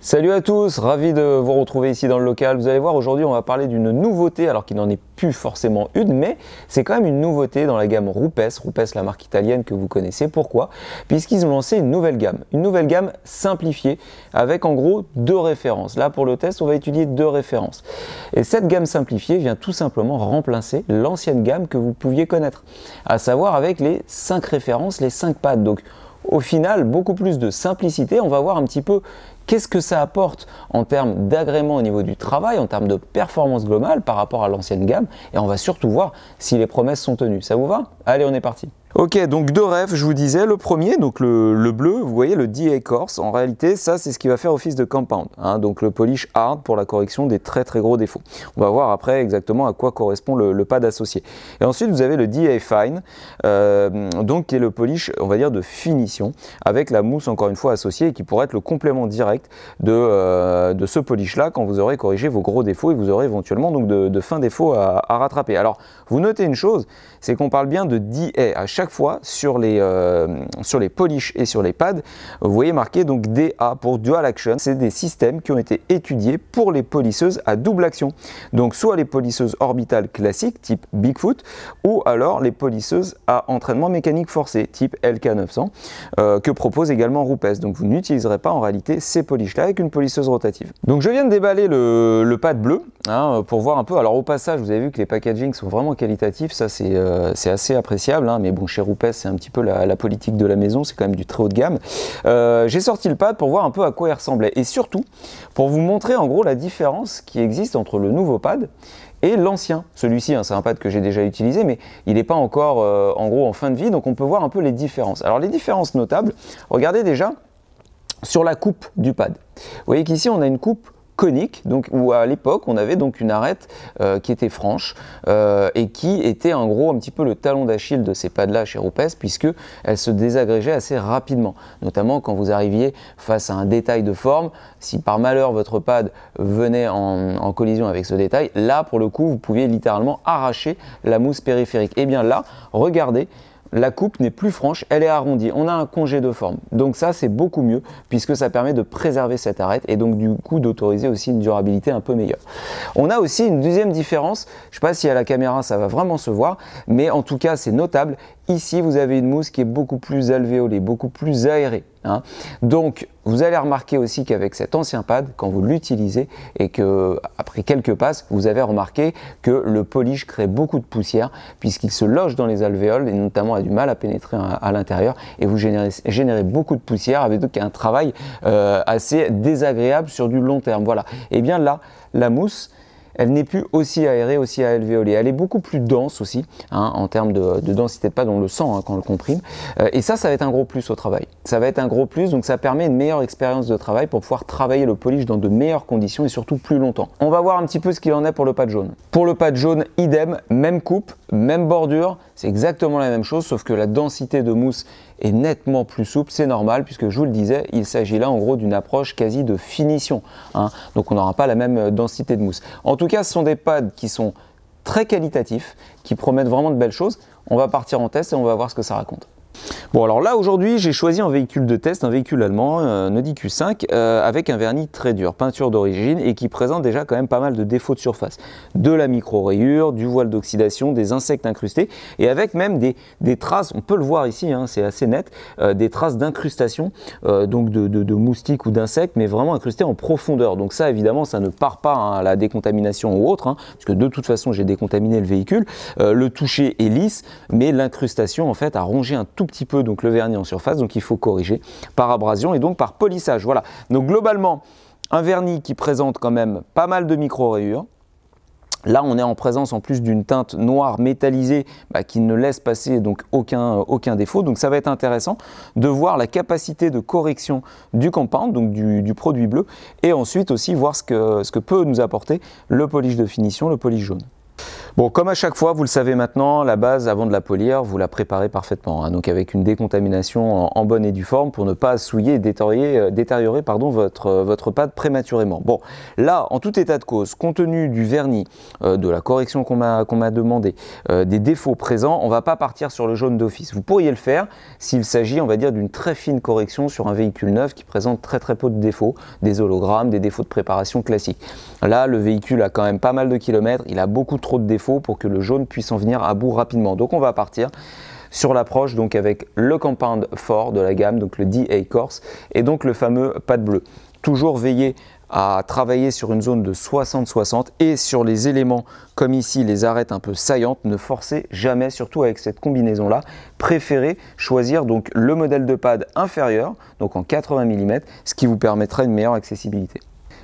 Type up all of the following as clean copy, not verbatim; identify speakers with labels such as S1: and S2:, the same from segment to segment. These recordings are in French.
S1: Salut à tous, ravi de vous retrouver ici dans le local. Vous allez voir, aujourd'hui on va parler d'une nouveauté, alors qu'il n'en est plus forcément une, mais c'est quand même une nouveauté dans la gamme Rupes, la marque italienne que vous connaissez. Pourquoi? Puisqu'ils ont lancé une nouvelle gamme simplifiée avec en gros deux références. Là pour le test on va étudier deux références. Et cette gamme simplifiée vient tout simplement remplacer l'ancienne gamme que vous pouviez connaître, à savoir avec les 5 références, les 5 pads. Donc au final, beaucoup plus de simplicité. On va voir un petit peu qu'est-ce que ça apporte en termes d'agrément au niveau du travail, en termes de performance globale par rapport à l'ancienne gamme. Et on va surtout voir si les promesses sont tenues. Ça vous va? Allez, on est parti. Ok, donc deux refs, je vous disais, le premier, donc le bleu, vous voyez le DA Coarse, en réalité ça c'est ce qui va faire office de compound, donc le polish hard pour la correction des très gros défauts. On va voir après exactement à quoi correspond le pad associé. Et ensuite vous avez le DA Fine, donc qui est le polish, on va dire, de finition, avec la mousse encore une fois associée et qui pourrait être le complément direct de ce polish là quand vous aurez corrigé vos gros défauts et vous aurez éventuellement donc de fins défauts à rattraper. Alors vous notez une chose, c'est qu'on parle bien de DA à chaque fois sur les polish et sur les pads. Vous voyez marqué donc DA pour Dual Action. C'est des systèmes qui ont été étudiés pour les polisseuses à double action. Donc soit les polisseuses orbitales classiques type Bigfoot ou alors les polisseuses à entraînement mécanique forcé type LK900 que propose également Rupes. Donc vous n'utiliserez pas en réalité ces polish là avec une polisseuse rotative. Donc je viens de déballer le pad bleu pour voir un peu. Alors au passage vous avez vu que les packaging sont vraiment qualitatifs, ça c'est assez appréciable, mais bon, chez Rupes c'est un petit peu la politique de la maison, c'est quand même du très haut de gamme. J'ai sorti le pad pour voir un peu à quoi il ressemblait et surtout pour vous montrer en gros la différence qui existe entre le nouveau pad et l'ancien. Celui-ci, c'est un pad que j'ai déjà utilisé, mais il n'est pas encore en gros en fin de vie, donc on peut voir un peu les différences. Alors les différences notables, regardez déjà sur la coupe du pad. Vous voyez qu'ici on a une coupe conique, donc où à l'époque on avait donc une arête qui était franche et qui était en gros un petit peu le talon d'Achille de ces pads là chez Rupes, puisque elle se désagrégeait assez rapidement, notamment quand vous arriviez face à un détail de forme. Si par malheur votre pad venait en collision avec ce détail, là pour le coup vous pouviez littéralement arracher la mousse périphérique. Et bien là, regardez, la coupe n'est plus franche, elle est arrondie, on a un congé de forme. Donc ça c'est beaucoup mieux puisque ça permet de préserver cette arête et donc du coup d'autoriser aussi une durabilité un peu meilleure. On a aussi une deuxième différence, je ne sais pas si à la caméra ça va vraiment se voir, mais en tout cas c'est notable. Ici vous avez une mousse qui est beaucoup plus alvéolée, beaucoup plus aérée. Donc vous allez remarquer aussi qu'avec cet ancien pad, quand vous l'utilisez et que après quelques passes, vous avez remarqué que le polish crée beaucoup de poussière puisqu'il se loge dans les alvéoles et notamment a du mal à pénétrer à l'intérieur et vous générez beaucoup de poussière avec donc un travail assez désagréable sur du long terme. Voilà. Et bien là, la mousse, elle n'est plus aussi aérée, aussi alvéolée. Elle est beaucoup plus dense aussi, en termes de densité de pad, on le sent quand on le comprime. Et ça va être un gros plus au travail. Ça va être un gros plus, donc ça permet une meilleure expérience de travail pour pouvoir travailler le polish dans de meilleures conditions et surtout plus longtemps. On va voir un petit peu ce qu'il en est pour le pad jaune. Pour le pad jaune, idem, même coupe, même bordure, c'est exactement la même chose, sauf que la densité de mousse est nettement plus souple, c'est normal puisque je vous le disais, il s'agit là en gros d'une approche quasi de finition, donc on n'aura pas la même densité de mousse. En tout cas, ce sont des pads qui sont très qualitatifs, qui promettent vraiment de belles choses. On va partir en test et on va voir ce que ça raconte. Bon, alors là aujourd'hui j'ai choisi un véhicule de test, un véhicule allemand, un Audi Q5 avec un vernis très dur, peinture d'origine et qui présente déjà quand même pas mal de défauts de surface, de la micro-rayure, du voile d'oxydation, des insectes incrustés et avec même des traces, on peut le voir ici, c'est assez net, des traces d'incrustation, donc de moustiques ou d'insectes, mais vraiment incrustés en profondeur. Donc ça évidemment ça ne part pas à la décontamination ou autre, puisque de toute façon j'ai décontaminé le véhicule, le toucher est lisse, mais l'incrustation en fait a rongé un tout petit peu donc le vernis en surface, donc il faut corriger par abrasion et donc par polissage. Voilà, donc globalement un vernis qui présente quand même pas mal de micro-rayures. Là on est en présence en plus d'une teinte noire métallisée qui ne laisse passer donc aucun défaut, donc ça va être intéressant de voir la capacité de correction du compound, donc du produit bleu, et ensuite aussi voir ce que peut nous apporter le polish de finition, le polish jaune. Bon, comme à chaque fois, vous le savez maintenant, la base, avant de la polir, vous la préparez parfaitement, hein, donc avec une décontamination en bonne et due forme pour ne pas souiller et détériorer votre pâte prématurément. Bon, là, en tout état de cause, compte tenu du vernis, de la correction qu'on m'a demandé, des défauts présents, on ne va pas partir sur le jaune d'office. Vous pourriez le faire s'il s'agit, on va dire, d'une très fine correction sur un véhicule neuf qui présente très peu de défauts, des hologrammes, des défauts de préparation classiques. Là, le véhicule a quand même pas mal de kilomètres, il a beaucoup trop de défauts pour que le jaune puisse en venir à bout rapidement. Donc on va partir sur l'approche donc avec le compound fort de la gamme, donc le DA Corse et donc le fameux pad bleu. Toujours veiller à travailler sur une zone de 60-60 et sur les éléments comme ici les arêtes un peu saillantes, ne forcez jamais, surtout avec cette combinaison là. Préférez choisir donc le modèle de pad inférieur, donc en 80 mm, ce qui vous permettra une meilleure accessibilité.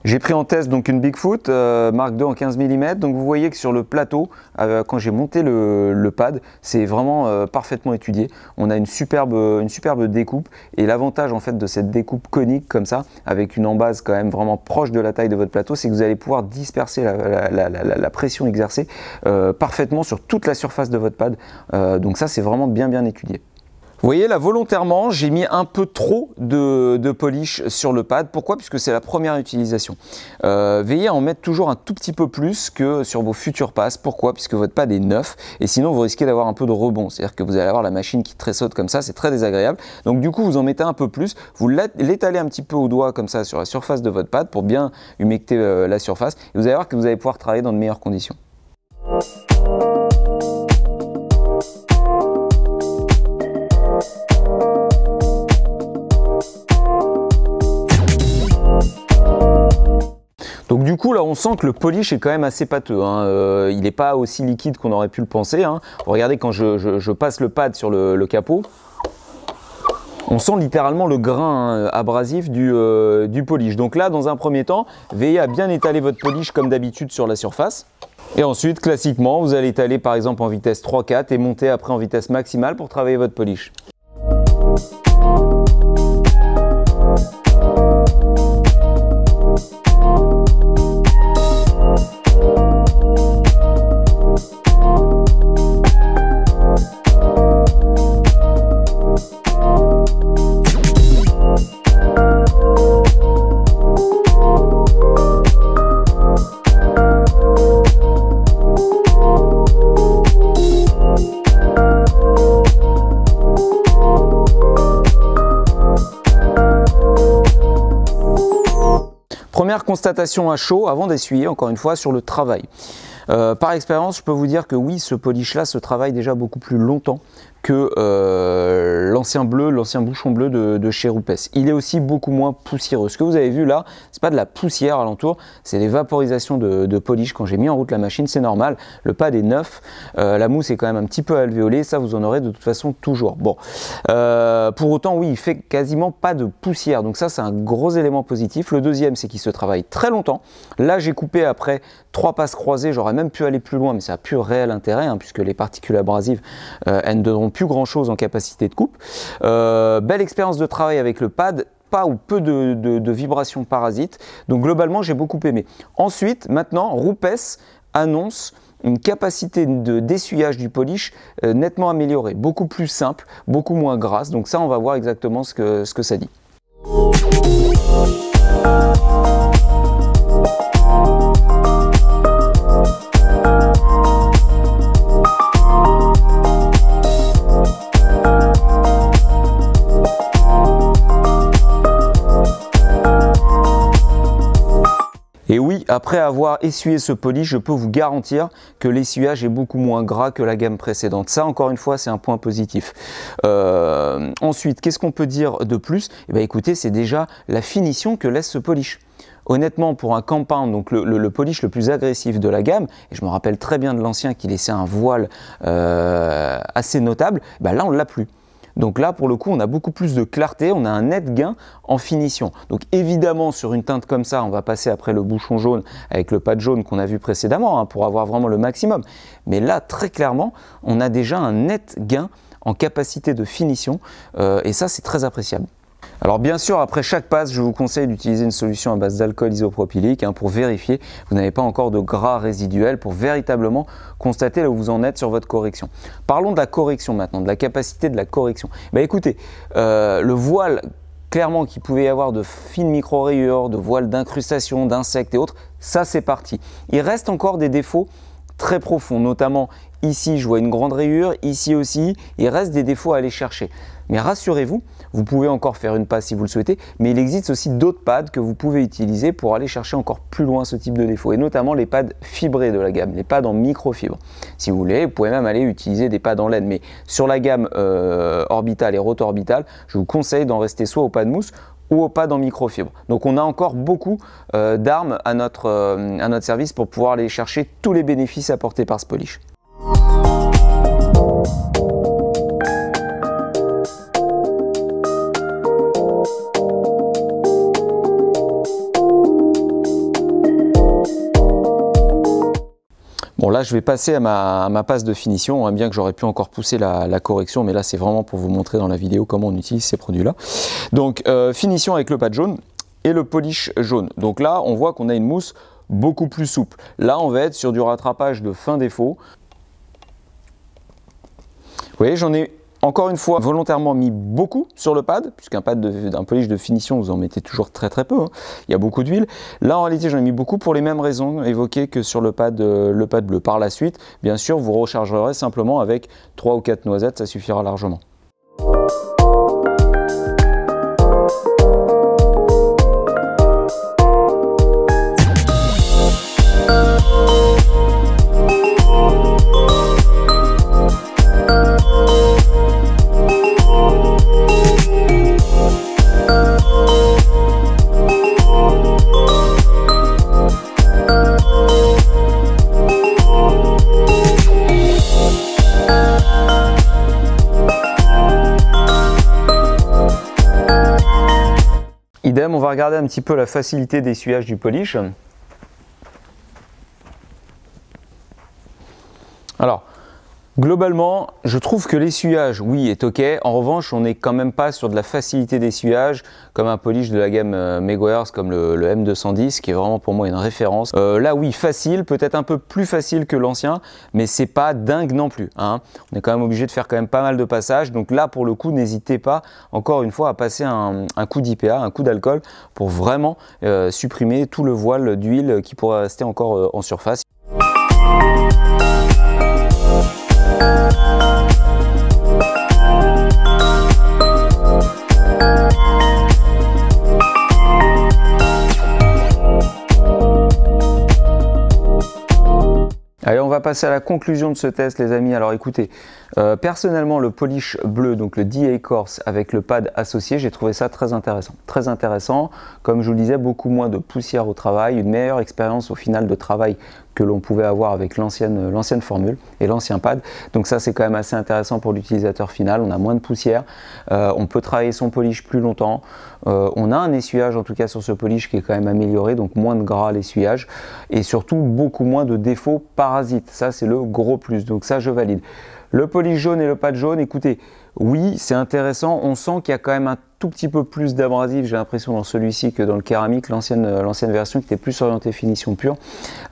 S1: J'ai pris en test donc une Bigfoot Mark II en 15 mm, donc vous voyez que sur le plateau, quand j'ai monté le pad, c'est vraiment parfaitement étudié. On a une superbe découpe et l'avantage en fait de cette découpe conique comme ça, avec une embase quand même vraiment proche de la taille de votre plateau, c'est que vous allez pouvoir disperser la pression exercée parfaitement sur toute la surface de votre pad. Donc ça c'est vraiment bien étudié. Vous voyez là, volontairement, j'ai mis un peu trop de polish sur le pad. Pourquoi? Puisque c'est la première utilisation. Veillez à en mettre toujours un tout petit peu plus que sur vos futures passes. Pourquoi? Puisque votre pad est neuf et sinon vous risquez d'avoir un peu de rebond. C'est-à-dire que vous allez avoir la machine qui tressaute comme ça, c'est très désagréable. Donc du coup, vous en mettez un peu plus. Vous l'étalez un petit peu au doigt comme ça sur la surface de votre pad pour bien humecter la surface. Et vous allez voir que vous allez pouvoir travailler dans de meilleures conditions. Donc du coup là on sent que le polish est quand même assez pâteux, hein. Il n'est pas aussi liquide qu'on aurait pu le penser, hein. Regardez quand je passe le pad sur le capot, on sent littéralement le grain abrasif du polish. Donc là dans un premier temps, veillez à bien étaler votre polish comme d'habitude sur la surface. Et ensuite classiquement vous allez étaler par exemple en vitesse 3-4 et monter après en vitesse maximale pour travailler votre polish. Première constatation à chaud, avant d'essuyer, encore une fois, sur le travail. Par expérience, je peux vous dire que oui, ce polish-là se travaille déjà beaucoup plus longtemps que l'ancien bouchon bleu de chez Rupes. Il est aussi beaucoup moins poussiéreux. Ce que vous avez vu là, c'est pas de la poussière alentour, c'est des vaporisations de polish. Quand j'ai mis en route la machine, c'est normal. Le pad est neuf, la mousse est quand même un petit peu alvéolée, ça vous en aurez de toute façon toujours. Bon, pour autant, oui, il fait quasiment pas de poussière, donc ça c'est un gros élément positif. Le deuxième, c'est qu'il se travaille très longtemps. Là, j'ai coupé après 3 passes croisées, j'aurais même pu aller plus loin, mais ça n'a plus réel intérêt, hein, puisque les particules abrasives, elles ne donneront plus grand chose en capacité de coupe. Belle expérience de travail avec le pad, pas ou peu de vibrations parasites, donc globalement j'ai beaucoup aimé. Ensuite, maintenant, Rupes annonce une capacité d'essuyage du polish nettement améliorée, beaucoup plus simple, beaucoup moins grasse, donc ça on va voir exactement ce que ça dit. Et oui, après avoir essuyé ce polish, je peux vous garantir que l'essuyage est beaucoup moins gras que la gamme précédente. Ça, encore une fois, c'est un point positif. Ensuite, qu'est-ce qu'on peut dire de plus? Eh bien, écoutez, c'est déjà la finition que laisse ce polish. Honnêtement, pour un compound, donc le polish le plus agressif de la gamme, et je me rappelle très bien de l'ancien qui laissait un voile assez notable, ben là, on ne l'a plus. Donc là, pour le coup, on a beaucoup plus de clarté, on a un net gain en finition. Donc évidemment, sur une teinte comme ça, on va passer après le bouchon jaune avec le pad jaune qu'on a vu précédemment, hein, pour avoir vraiment le maximum. Mais là, très clairement, on a déjà un net gain en capacité de finition et ça, c'est très appréciable. Alors bien sûr, après chaque passe, je vous conseille d'utiliser une solution à base d'alcool isopropylique pour vérifier que vous n'avez pas encore de gras résiduel, pour véritablement constater là où vous en êtes sur votre correction. Parlons de la correction maintenant, de la capacité de la correction. Écoutez, le voile clairement qu'il pouvait y avoir de fines micro-rayures, de voiles d'incrustation, d'insectes et autres, ça c'est parti. Il reste encore des défauts très profonds, notamment ici je vois une grande rayure, ici aussi, il reste des défauts à aller chercher. Mais rassurez-vous, vous pouvez encore faire une passe si vous le souhaitez, mais il existe aussi d'autres pads que vous pouvez utiliser pour aller chercher encore plus loin ce type de défaut, et notamment les pads fibrés de la gamme, les pads en microfibre. Si vous voulez, vous pouvez même aller utiliser des pads en laine, mais sur la gamme orbitale et roto-orbitale, je vous conseille d'en rester soit au pad mousse ou au pad en microfibre. Donc on a encore beaucoup d'armes à notre service pour pouvoir aller chercher tous les bénéfices apportés par ce polish. Bon là je vais passer à ma passe de finition, bien que j'aurais pu encore pousser la correction, mais là c'est vraiment pour vous montrer dans la vidéo comment on utilise ces produits là. Donc finition avec le pad jaune et le polish jaune. Donc là on voit qu'on a une mousse beaucoup plus souple. Là on va être sur du rattrapage de fin défaut. Vous voyez, j'en ai encore une fois volontairement mis beaucoup sur le pad, puisqu'un pad d'un polish de finition, vous en mettez toujours très peu, il y a beaucoup d'huile. Là en réalité j'en ai mis beaucoup pour les mêmes raisons évoquées que sur le pad bleu. Par la suite, bien sûr, vous rechargerez simplement avec 3 ou 4 noisettes, ça suffira largement. Idem, on va regarder un petit peu la facilité d'essuyage du polish. Alors, globalement, je trouve que l'essuyage, oui, est ok. En revanche, on n'est quand même pas sur de la facilité d'essuyage comme un polish de la gamme Megoers, comme le M210, qui est vraiment pour moi une référence. Là, oui, facile, peut-être un peu plus facile que l'ancien, mais c'est pas dingue non plus. On est quand même obligé de faire quand même pas mal de passages. Donc là, pour le coup, n'hésitez pas, encore une fois, à passer un coup d'IPA, un coup d'alcool, pour vraiment supprimer tout le voile d'huile qui pourrait rester encore en surface. Allez, on va passer à la conclusion de ce test, les amis. Alors écoutez, personnellement, le polish bleu, donc le DA Corse avec le pad associé, j'ai trouvé ça très intéressant. Très intéressant, comme je vous le disais, beaucoup moins de poussière au travail, une meilleure expérience au final de travail que l'on pouvait avoir avec l'ancienne formule et l'ancien pad. Donc ça, c'est quand même assez intéressant pour l'utilisateur final. On a moins de poussière, on peut travailler son polish plus longtemps. On a un essuyage, en tout cas sur ce polish, qui est quand même amélioré, donc moins de gras à l'essuyage et surtout beaucoup moins de défauts parasites. Ça, c'est le gros plus, donc ça, je valide. Le polish jaune et le pad jaune, écoutez, oui, c'est intéressant. On sent qu'il y a quand même un tout petit peu plus d'abrasif, j'ai l'impression, dans celui-ci que dans le céramique, l'ancienne version qui était plus orientée finition pure.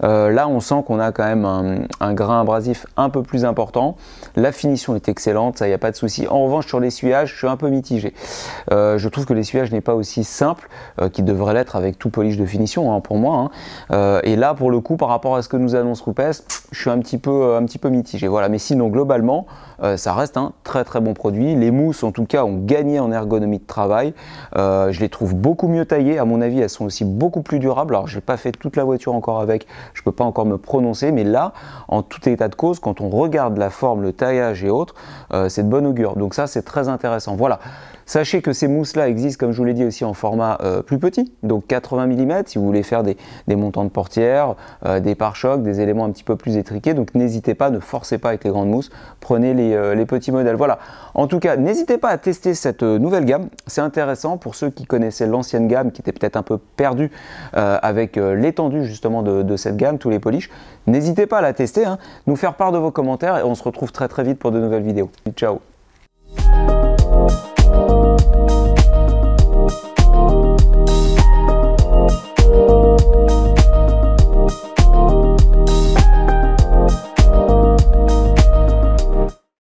S1: Là, on sent qu'on a quand même un grain abrasif un peu plus important. La finition est excellente, ça, il n'y a pas de souci. En revanche, sur l'essuyage, je suis un peu mitigé. Je trouve que l'essuyage n'est pas aussi simple qu'il devrait l'être avec tout polish de finition, pour moi. Et là, pour le coup, par rapport à ce que nous annonce Rupes, je suis un petit peu mitigé. Voilà. Mais sinon, globalement, ça reste un très bon produit. Les mousses, en tout cas, ont gagné en ergonomie de travail. Je les trouve beaucoup mieux taillées. À mon avis, elles sont aussi beaucoup plus durables. Alors, je n'ai pas fait toute la voiture encore avec, je ne peux pas encore me prononcer, mais là, en tout état de cause, quand on regarde la forme, le taillage et autres, c'est de bon augure. Donc ça, c'est très intéressant. Voilà. Sachez que ces mousses-là existent, comme je vous l'ai dit, aussi en format plus petit, donc 80 mm, si vous voulez faire des montants de portière, des pare-chocs, des éléments un petit peu plus étriqués. Donc n'hésitez pas, ne forcez pas avec les grandes mousses, prenez les petits modèles. Voilà. En tout cas, n'hésitez pas à tester cette nouvelle gamme. C'est intéressant pour ceux qui connaissaient l'ancienne gamme, qui était peut-être un peu perdue avec l'étendue justement de cette gamme, tous les polish. N'hésitez pas à la tester, nous faire part de vos commentaires et on se retrouve très vite pour de nouvelles vidéos. Ciao!